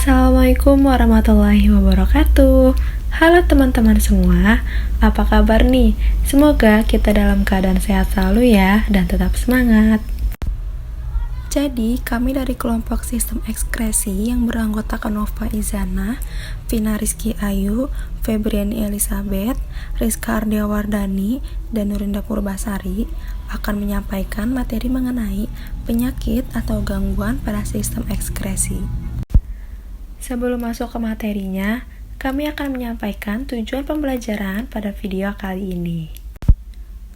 Assalamualaikum warahmatullahi wabarakatuh. Halo teman-teman semua, apa kabar nih? Semoga kita dalam keadaan sehat selalu ya, dan tetap semangat. Jadi, kami dari kelompok Sistem Ekskresi yang beranggotakan Nova Izana, Vina Rizky Ayu, Febriani Elizabeth, Rizka Ardiawardani, dan Nurinda Purbasari akan menyampaikan materi mengenai penyakit atau gangguan pada sistem ekskresi. Sebelum masuk ke materinya, kami akan menyampaikan tujuan pembelajaran pada video kali ini.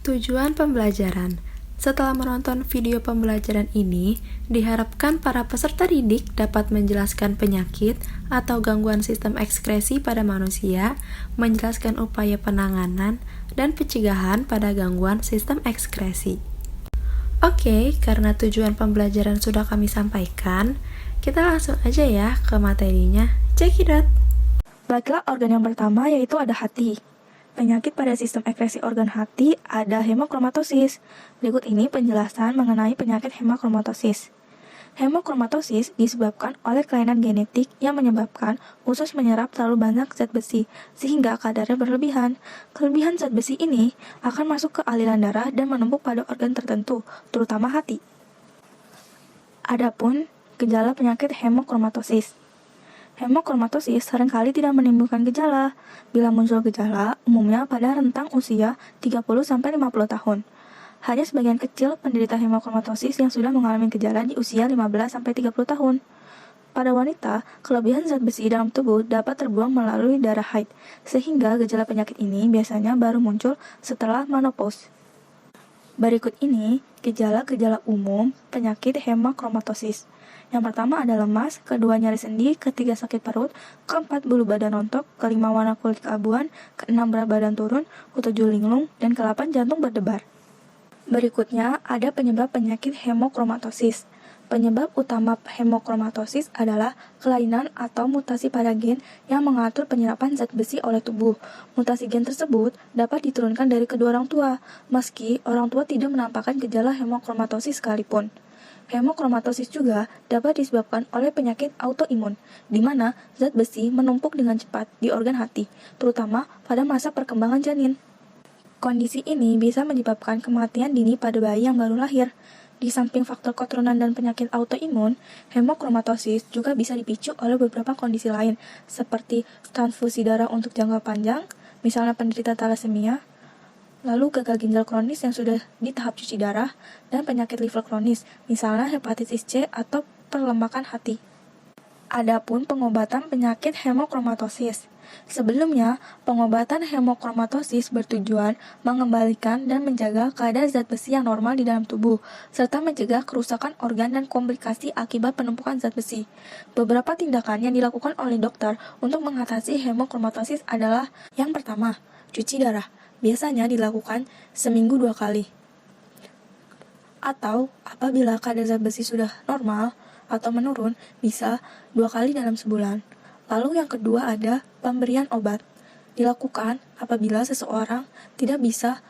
Tujuan pembelajaran. Setelah menonton video pembelajaran ini, diharapkan para peserta didik dapat menjelaskan penyakit atau gangguan sistem ekskresi pada manusia, menjelaskan upaya penanganan dan pencegahan pada gangguan sistem ekskresi. Oke, karena tujuan pembelajaran sudah kami sampaikan, kita langsung aja ya ke materinya. Check it out! Baiklah, organ yang pertama yaitu ada hati. Penyakit pada sistem ekskresi organ hati ada hemochromatosis. Berikut ini penjelasan mengenai penyakit hemochromatosis. Hemochromatosis disebabkan oleh kelainan genetik yang menyebabkan usus menyerap terlalu banyak zat besi, sehingga kadarnya berlebihan. Kelebihan zat besi ini akan masuk ke aliran darah dan menumpuk pada organ tertentu, terutama hati. Adapun gejala penyakit hemochromatosis. Hemochromatosis seringkali tidak menimbulkan gejala. Bila muncul gejala, umumnya pada rentang usia 30-50 tahun. Hanya sebagian kecil penderita hemochromatosis yang sudah mengalami gejala di usia 15-30 tahun. Pada wanita, kelebihan zat besi dalam tubuh dapat terbuang melalui darah haid, sehingga gejala penyakit ini biasanya baru muncul setelah menopause. Berikut ini gejala-gejala umum penyakit hemochromatosis. Yang pertama ada lemas, kedua nyeri sendi, ketiga sakit perut, keempat bulu badan rontok, kelima warna kulit keabuan, keenam berat badan turun, ketujuh linglung, dan kedelapan jantung berdebar. Berikutnya ada penyebab penyakit hemochromatosis. Penyebab utama hemochromatosis adalah kelainan atau mutasi pada gen yang mengatur penyerapan zat besi oleh tubuh. Mutasi gen tersebut dapat diturunkan dari kedua orang tua, meski orang tua tidak menampakkan gejala hemochromatosis sekalipun. Hemochromatosis juga dapat disebabkan oleh penyakit autoimun, di mana zat besi menumpuk dengan cepat di organ hati, terutama pada masa perkembangan janin. Kondisi ini bisa menyebabkan kematian dini pada bayi yang baru lahir. Di samping faktor keturunan dan penyakit autoimun, hemochromatosis juga bisa dipicu oleh beberapa kondisi lain, seperti transfusi darah untuk jangka panjang, misalnya penderita thalassemia, lalu gagal ginjal kronis yang sudah di tahap cuci darah, dan penyakit liver kronis, misalnya hepatitis C atau perlemakan hati. Adapun pengobatan penyakit hemochromatosis. Sebelumnya, pengobatan hemochromatosis bertujuan mengembalikan dan menjaga kadar zat besi yang normal di dalam tubuh, serta mencegah kerusakan organ dan komplikasi akibat penumpukan zat besi. Beberapa tindakan yang dilakukan oleh dokter untuk mengatasi hemochromatosis adalah yang pertama, cuci darah. Biasanya dilakukan seminggu 2 kali. Atau apabila kadar zat besi sudah normal atau menurun, bisa 2 kali dalam sebulan. Lalu yang kedua ada pemberian obat. Dilakukan apabila seseorang tidak bisa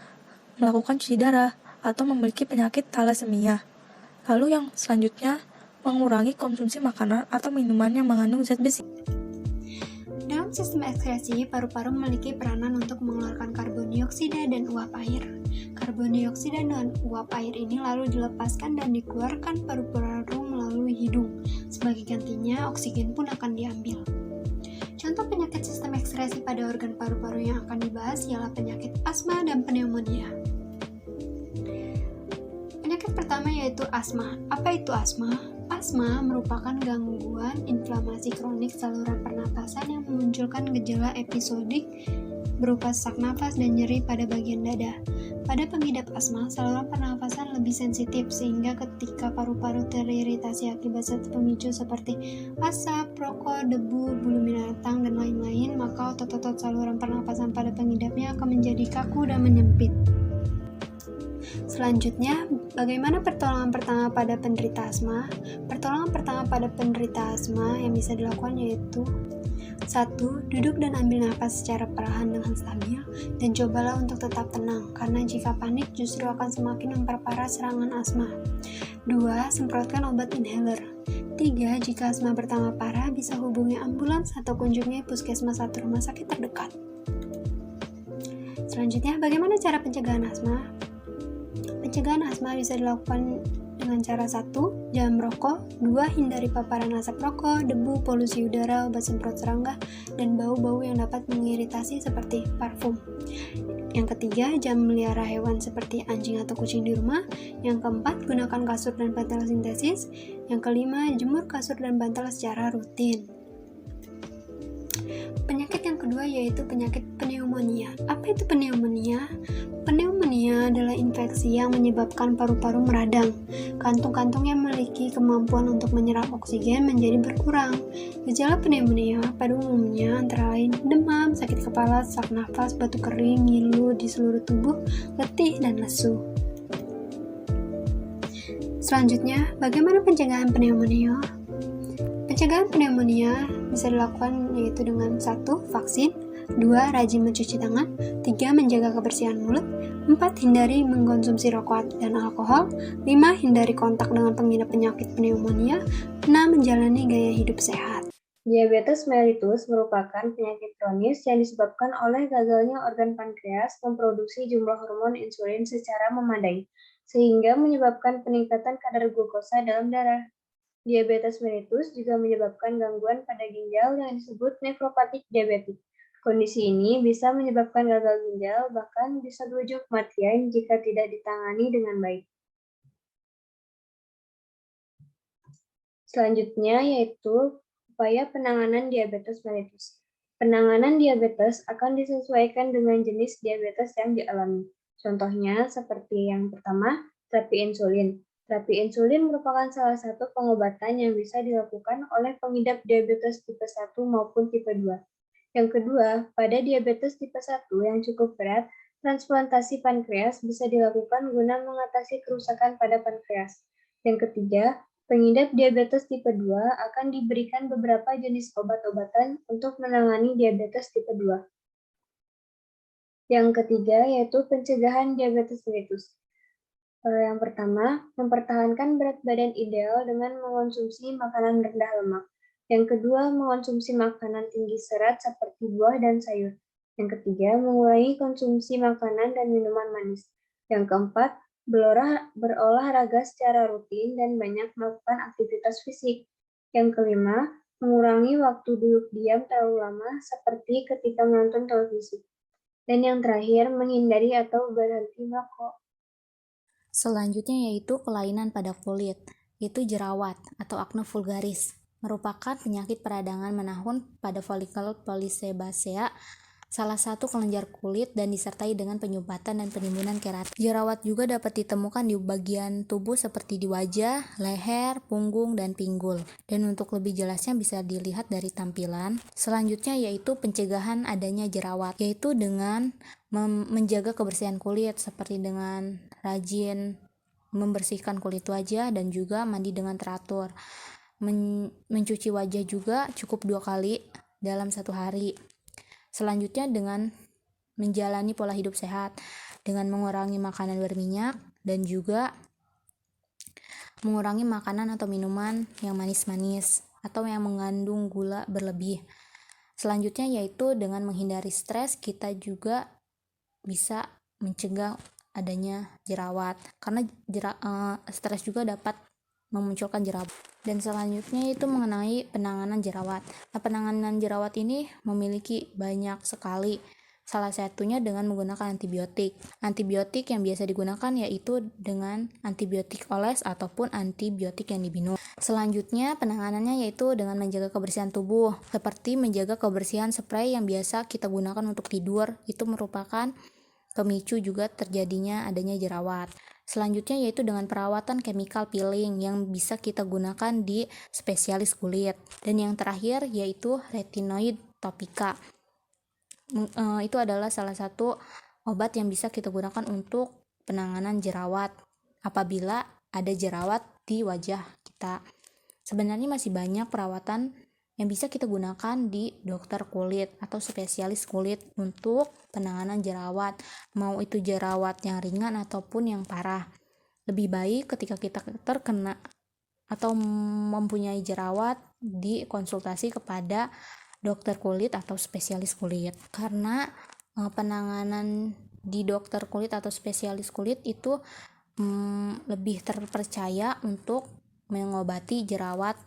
melakukan cuci darah atau memiliki penyakit thalassemia. Lalu yang selanjutnya, mengurangi konsumsi makanan atau minuman yang mengandung zat besi. Dalam sistem ekskresi, paru-paru memiliki peranan untuk mengeluarkan karbon dioksida dan uap air. Karbon dioksida dan uap air ini lalu dilepaskan dan dikeluarkan paru-paru melalui hidung. Sebagai gantinya, oksigen pun akan diambil. Contoh penyakit sistem ekskresi pada organ paru-paru yang akan dibahas ialah penyakit asma dan pneumonia. Penyakit pertama yaitu asma. Apa itu asma? Asma merupakan gangguan inflamasi kronik saluran pernapasan yang memunculkan gejala episodik berupa sesak nafas dan nyeri pada bagian dada. Pada pengidap asma, saluran pernapasan lebih sensitif sehingga ketika paru-paru teriritasi akibat zat pemicu seperti asap, rokok, debu, bulu binatang, dan lain-lain, maka otot-otot saluran pernapasan pada pengidapnya akan menjadi kaku dan menyempit. Selanjutnya, bagaimana pertolongan pertama pada penderita asma? Pertolongan pertama pada penderita asma yang bisa dilakukan yaitu 1. Duduk dan ambil nafas secara perlahan dengan stabil dan cobalah untuk tetap tenang karena jika panik justru akan semakin memperparah serangan asma. 2. Semprotkan obat inhaler. ketiga, jika asma bertambah parah, bisa hubungi ambulans atau kunjungi puskesmas atau rumah sakit terdekat. Selanjutnya, bagaimana cara pencegahan asma? Pencegahan asma bisa dilakukan dengan cara 1. Jangan merokok. 2. Hindari paparan asap rokok, debu, polusi udara, obat semprot serangga, dan bau-bau yang dapat mengiritasi seperti parfum. Yang ketiga, jangan melihara hewan seperti anjing atau kucing di rumah. Yang keempat, gunakan kasur dan bantal sintetis. Yang kelima, jemur kasur dan bantal secara rutin. Penyakit yang kedua yaitu penyakit pneumonia. Apa itu pneumonia? Pneumonia adalah infeksi yang menyebabkan paru-paru meradang. Kantung-kantung yang memiliki kemampuan untuk menyerap oksigen menjadi berkurang. Gejala pneumonia pada umumnya antara lain demam, sakit kepala, sesak nafas, batuk kering, ngilu di seluruh tubuh, letih, dan lesu. Selanjutnya, bagaimana pencegahan pneumonia? Pencegahan pneumonia bisa dilakukan yaitu dengan 1. Vaksin, 2. Rajin mencuci tangan, 3. Menjaga kebersihan mulut, 4. Hindari mengkonsumsi rokok dan alkohol, 5. Hindari kontak dengan pengidap penyakit pneumonia, 6. Menjalani gaya hidup sehat. Diabetes mellitus merupakan penyakit kronis yang disebabkan oleh gagalnya organ pankreas memproduksi jumlah hormon insulin secara memadai, sehingga menyebabkan peningkatan kadar glukosa dalam darah. Diabetes mellitus juga menyebabkan gangguan pada ginjal yang disebut nefropatik diabetik. Kondisi ini bisa menyebabkan gagal ginjal, bahkan bisa berujung kematian jika tidak ditangani dengan baik. Selanjutnya yaitu upaya penanganan diabetes mellitus. Penanganan diabetes akan disesuaikan dengan jenis diabetes yang dialami. Contohnya seperti yang pertama, terapi insulin. Terapi insulin merupakan salah satu pengobatan yang bisa dilakukan oleh pengidap diabetes tipe 1 maupun tipe 2. Yang kedua, pada diabetes tipe 1 yang cukup berat, transplantasi pankreas bisa dilakukan guna mengatasi kerusakan pada pankreas. Yang ketiga, pengidap diabetes tipe 2 akan diberikan beberapa jenis obat-obatan untuk menangani diabetes tipe 2. Yang ketiga yaitu pencegahan diabetes mellitus. Yang pertama, mempertahankan berat badan ideal dengan mengonsumsi makanan rendah lemak. Yang kedua, mengonsumsi makanan tinggi serat seperti buah dan sayur. Yang ketiga, mengurangi konsumsi makanan dan minuman manis. Yang keempat, berolahraga secara rutin dan banyak melakukan aktivitas fisik. Yang kelima, mengurangi waktu duduk diam terlalu lama seperti ketika menonton televisi. Dan yang terakhir, menghindari atau berhenti merokok. Selanjutnya yaitu kelainan pada kulit, yaitu jerawat atau akne vulgaris, merupakan penyakit peradangan menahun pada folikel polisebasea, salah satu kelenjar kulit dan disertai dengan penyumbatan dan penimbunan keratin. Jerawat juga dapat ditemukan di bagian tubuh seperti di wajah, leher, punggung, dan pinggul. Dan untuk lebih jelasnya bisa dilihat dari tampilan. Selanjutnya yaitu pencegahan adanya jerawat, yaitu dengan menjaga kebersihan kulit seperti dengan rajin membersihkan kulit wajah dan juga mandi dengan teratur. Mencuci wajah juga cukup 2 kali dalam 1 hari. Selanjutnya dengan menjalani pola hidup sehat dengan mengurangi makanan berminyak dan juga mengurangi makanan atau minuman yang manis-manis atau yang mengandung gula berlebih. Selanjutnya yaitu dengan menghindari stres, kita juga bisa mencegah adanya jerawat karena stres juga dapat memunculkan jerawat. Dan selanjutnya itu mengenai penanganan jerawat. Nah, penanganan jerawat ini memiliki banyak sekali. Salah satunya dengan menggunakan antibiotik. Antibiotik yang biasa digunakan yaitu dengan antibiotik oles ataupun antibiotik yang diminum. Selanjutnya penanganannya yaitu dengan menjaga kebersihan tubuh, seperti menjaga kebersihan spray yang biasa kita gunakan untuk tidur. Itu merupakan pemicu juga terjadinya adanya jerawat. Selanjutnya yaitu dengan perawatan chemical peeling yang bisa kita gunakan di spesialis kulit. Dan yang terakhir yaitu retinoid topika. Itu adalah salah satu obat yang bisa kita gunakan untuk penanganan jerawat apabila ada jerawat di wajah kita. Sebenarnya masih banyak perawatan yang bisa kita gunakan di dokter kulit atau spesialis kulit untuk penanganan jerawat, mau itu jerawat yang ringan ataupun yang parah. Lebih baik ketika kita terkena atau mempunyai jerawat dikonsultasi kepada dokter kulit atau spesialis kulit. Karena penanganan di dokter kulit atau spesialis kulit itu lebih terpercaya untuk mengobati jerawat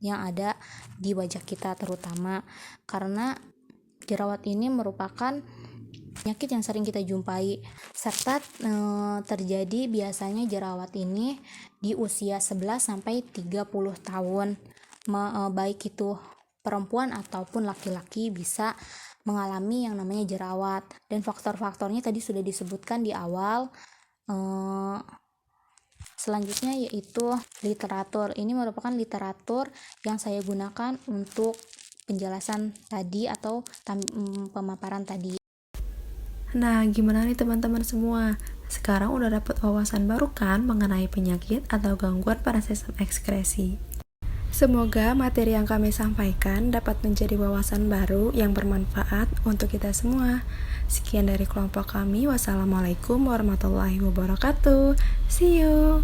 yang ada di wajah kita, terutama karena jerawat ini merupakan penyakit yang sering kita jumpai, serta terjadi biasanya jerawat ini di usia 11-30 tahun. Baik itu perempuan ataupun laki-laki bisa mengalami yang namanya jerawat, dan faktor-faktornya tadi sudah disebutkan di awal. Selanjutnya yaitu literatur. Ini merupakan literatur yang saya gunakan untuk penjelasan tadi atau pemaparan tadi. Nah, gimana nih teman-teman semua? Sekarang udah dapat wawasan baru kan mengenai penyakit atau gangguan pada sistem ekskresi? Semoga materi yang kami sampaikan dapat menjadi wawasan baru yang bermanfaat untuk kita semua. Sekian dari kelompok kami. Wassalamualaikum warahmatullahi wabarakatuh. See you.